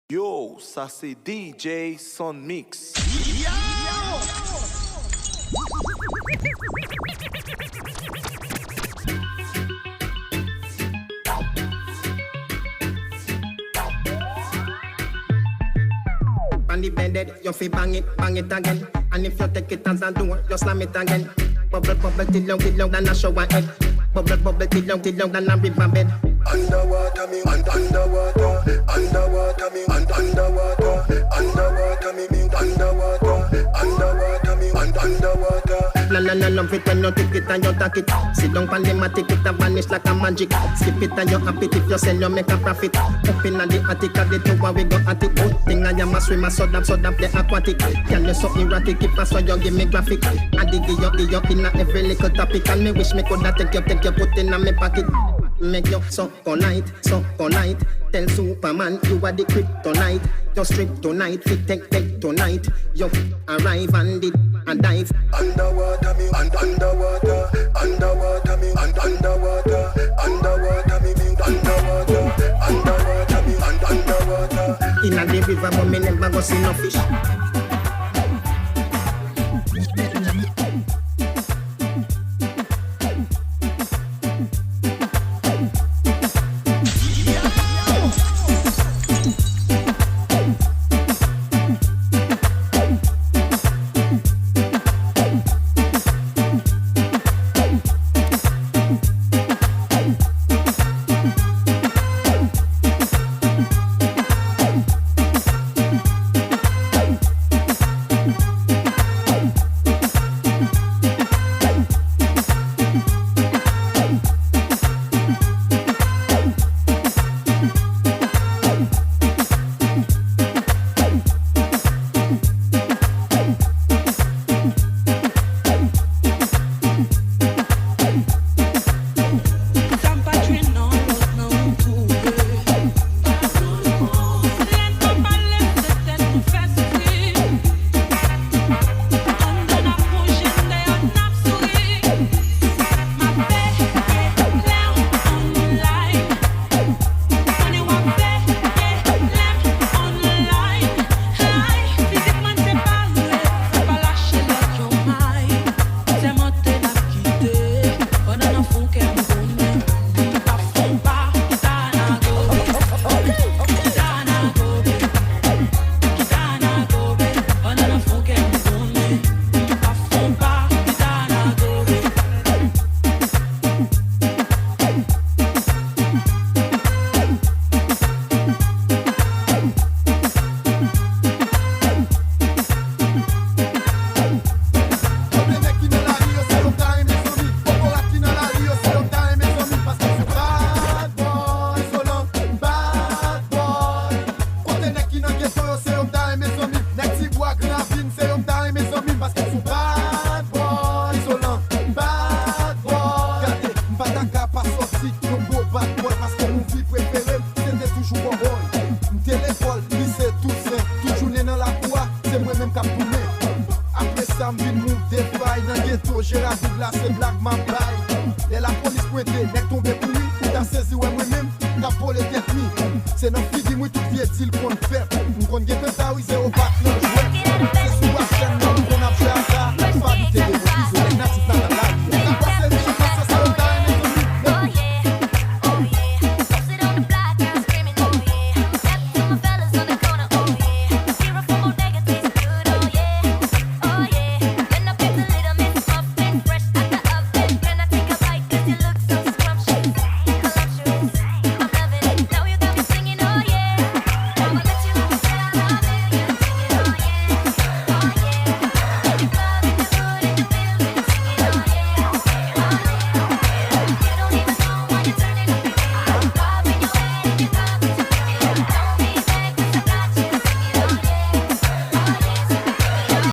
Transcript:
Yo, ça c'est DJ Son Mix. On the bended, you fi bang it again. And if you take it as a door, you slam it again. Bubble, bubble, till long, than a shower head. Bubble, bubble, till long, than a river bed. Underwater me, underwater, underwater me, underwater, underwater me, underwater me, underwater. No, love it when you take it and you take it. Sit down pan them and take it and vanish like a magic. Skip it and you happy if you sell you make a profit. Up in the attic of the tower we go at it. Good thing I am a swimmer, so that the aquatic. Can you so erratic if I saw you give me graphic? I dig you in every little topic. And me wish me coulda take you put in a me pocket. Make you so polite. Tell Superman you are the kryptonite. You strip tonight, fit take tonight. You arrive and did and dive. Underwater me, underwater, underwater me, underwater, underwater me, underwater, underwater me, underwater. In a the river, but me never go see no fish. C'est notre fille, dis-moi tout vieille, dit le qu'on fait. Nous qu'on guette ça, oui, c'est au bac, non, je